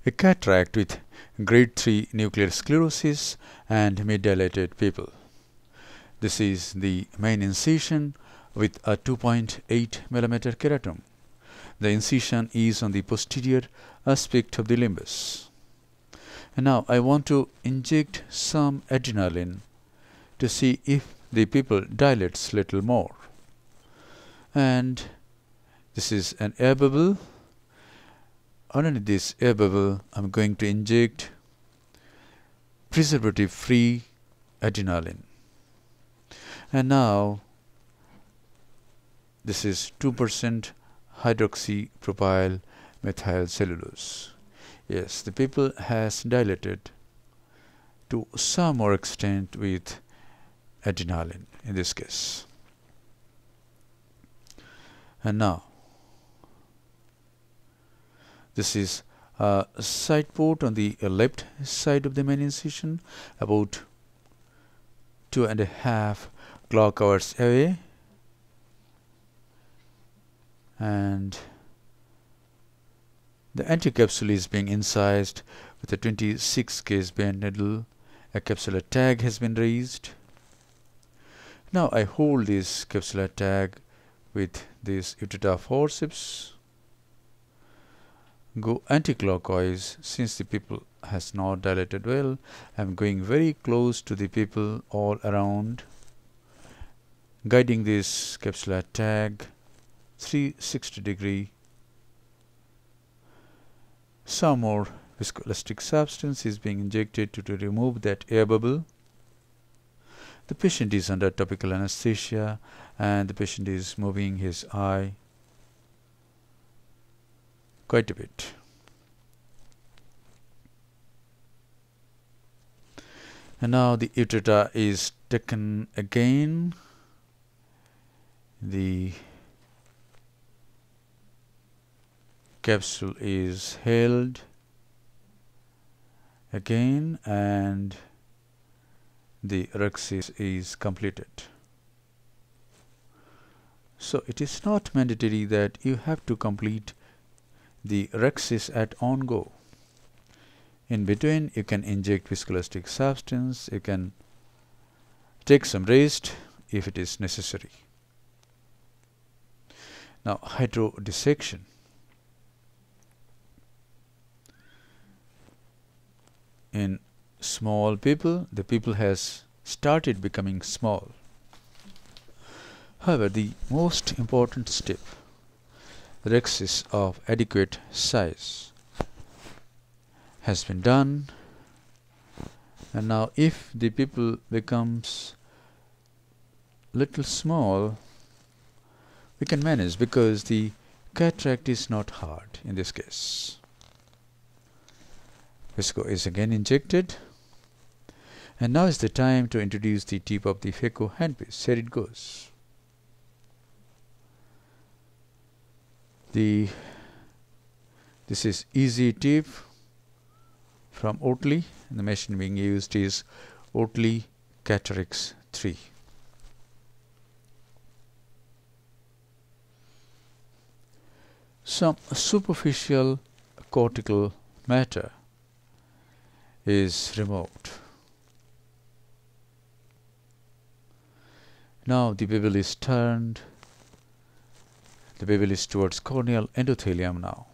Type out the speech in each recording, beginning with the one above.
a cataract with grade 3 nuclear sclerosis and mid-dilated pupil. This is the main incision with a 2.8 mm keratom. The incision is on the posterior aspect of the limbus. And now I want to inject some adrenaline to see if the pupil dilates little more. And this is an air bubble. Underneath this air bubble, I'm going to inject preservative-free adrenaline. And now this is 2% hydroxypropyl methyl cellulose. Yes, the pupil has dilated to some more extent with adrenaline in this case. And now this is a side port on the left side of the main incision, about 2.5 clock hours away, and the anti-capsule is being incised with a 26 gauge bent needle. A capsular tag has been raised. Now I hold this capsular tag with this Utata forceps, go anti-clockwise. Since the pupil has not dilated well, I am going very close to the pupil all around, guiding this capsular tag 360°. Some more viscoelastic substance is being injected to remove that air bubble. The patient is under topical anesthesia and the patient is moving his eye quite a bit. And now the Utata is taken again. The capsule is held again and the rhexis is completed. So it is not mandatory that you have to complete the rhexis at on-go. In between, you can inject viscoelastic substance, you can take some rest if it is necessary. Now, hydrodissection. In small pupil, the pupil has started becoming small. However, the most important step, rhexis of adequate size, has been done. And now if the pupil becomes little small, we can manage because the cataract is not hard in this case. Visco is again injected, and now is the time to introduce the tip of the phaco handpiece. Here it goes. This is easy tip from Oatley. The machine being used is Oatley Cataract 3. Some superficial cortical matter is removed. Now the bevel is turned. The bevel is towards corneal endothelium now.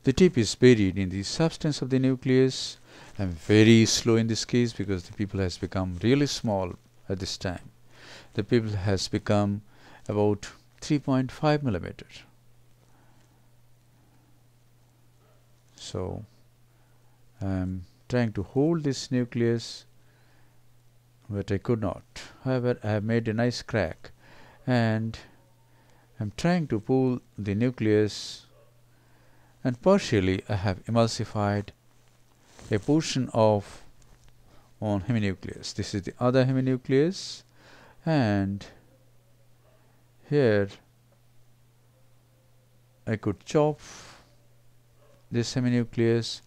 The tip is buried in the substance of the nucleus. I am very slow in this case because the pupil has become really small at this time. The pupil has become about 3.5 mm. So I am trying to hold this nucleus, but I could not. However, I have made a nice crack and I am trying to pull the nucleus, and partially I have emulsified a portion of one heminucleus. This is the other heminucleus, and here I could chop this heminucleus,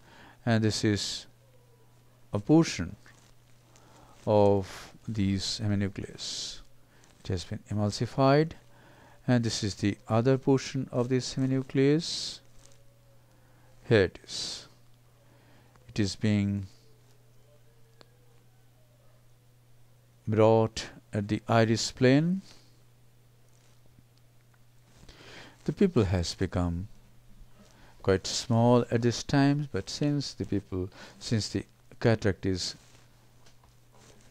and this is a portion of these heminucleus. It has been emulsified, and this is the other portion of this heminucleus, Here it is. It is being brought at the iris plane. The pupil has become quite small at this time, but since the cataract is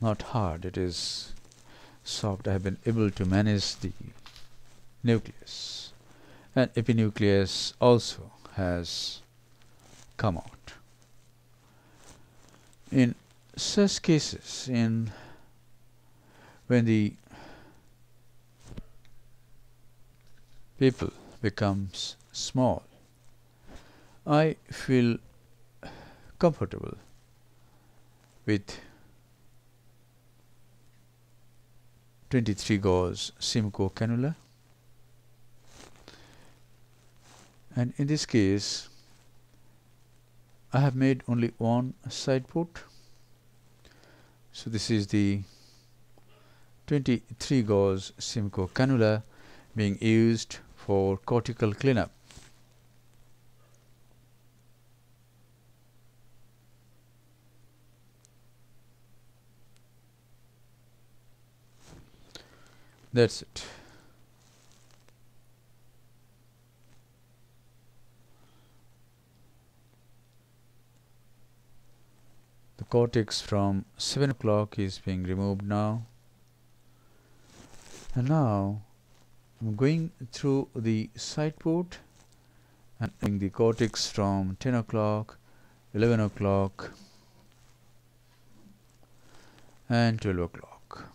not hard, it is soft, I have been able to manage the nucleus, and epinucleus also has come out. In such cases, when the pupil becomes small, I feel comfortable with 23 gauge Simcoe cannula, and in this case I have made only one side port. So this is the 23 gauge Simcoe cannula being used for cortical cleanup. That's it. The cortex from 7 o'clock is being removed now. And now I'm going through the side port and doing the cortex from 10 o'clock, 11 o'clock and 12 o'clock.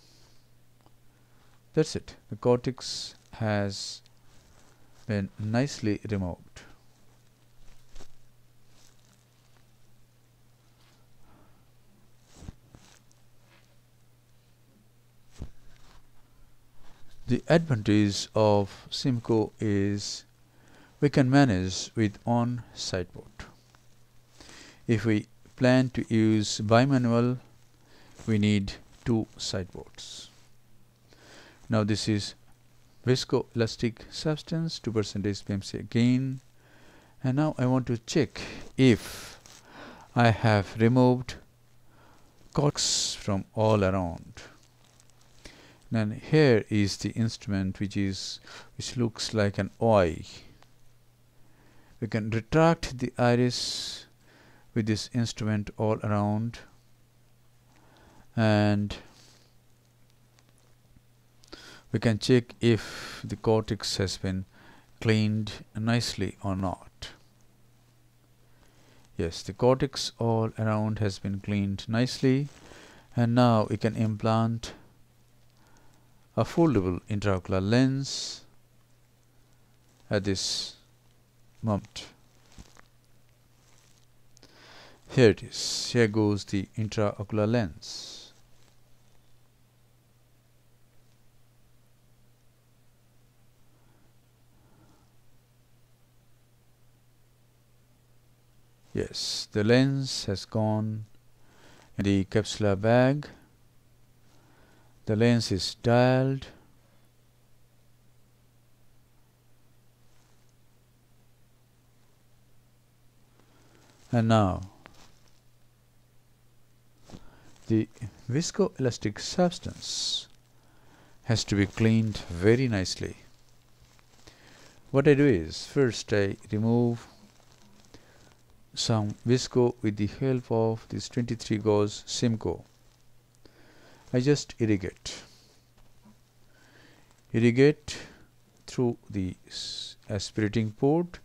That's it. The cortex has been nicely removed. The advantage of Simcoe is we can manage with one side port. If we plan to use bimanual, we need 2 side ports. Now this is viscoelastic substance, 2% PMC again, and now I want to check if I have removed cortex from all around. Then here is the instrument which looks like an eye. We can retract the iris with this instrument all around, and we can check if the cortex has been cleaned nicely or not. Yes, the cortex all around has been cleaned nicely, and now we can implant a foldable intraocular lens at this moment. Here it is. Here goes the intraocular lens. Yes, the lens has gone in the capsular bag. The lens is dialed. And now the viscoelastic substance has to be cleaned very nicely. What I do is, first I remove some visco with the help of this 23 gauge Simcoe. I just irrigate through the aspirating port,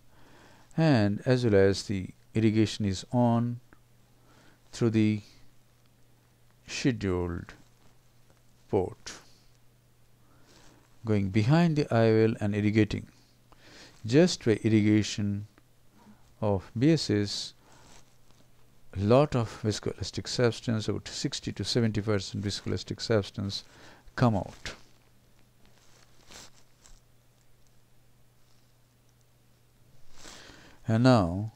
and as well as the irrigation is on through the scheduled port, going behind the IOL and irrigating. Just by irrigation of BSS, a lot of viscoelastic substance, about 60 to 70% viscoelastic substance come out. And now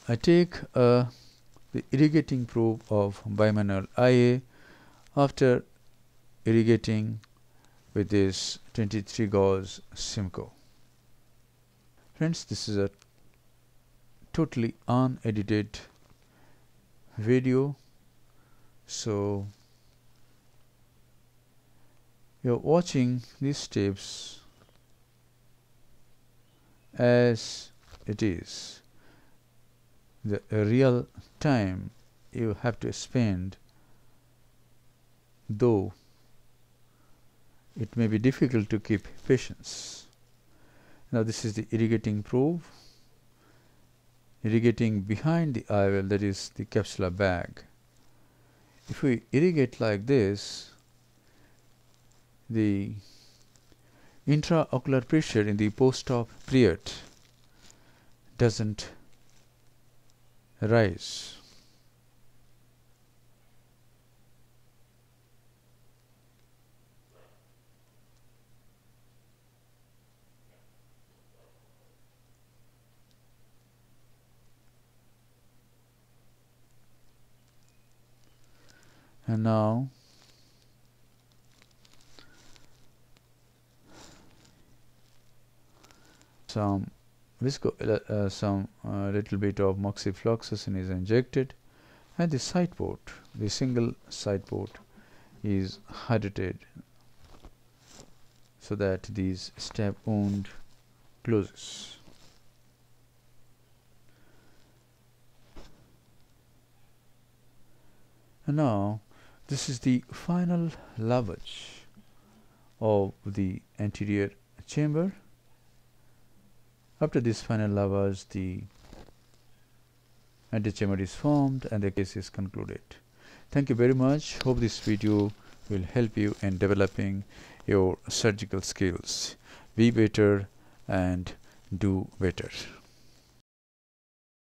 I take the irrigating probe of bimanual IA after irrigating with this 23 gauge Simcoe. Friends, this is a totally unedited video, so you're watching these steps as it is. The real time you have to spend, though it may be difficult to keep patience. Now this is the irrigating probe, irrigating behind the eye well, that is the capsular bag. If we irrigate like this, the intraocular pressure in the post-op period doesn't rise. And now some little bit of moxifloxacin is injected, and the side port, the single side port, is hydrated so that this stab wound closes. And now this is the final lavage of the anterior chamber. After this final lavage, the antechamber is formed and the case is concluded. Thank you very much. Hope this video will help you in developing your surgical skills. Be better and do better.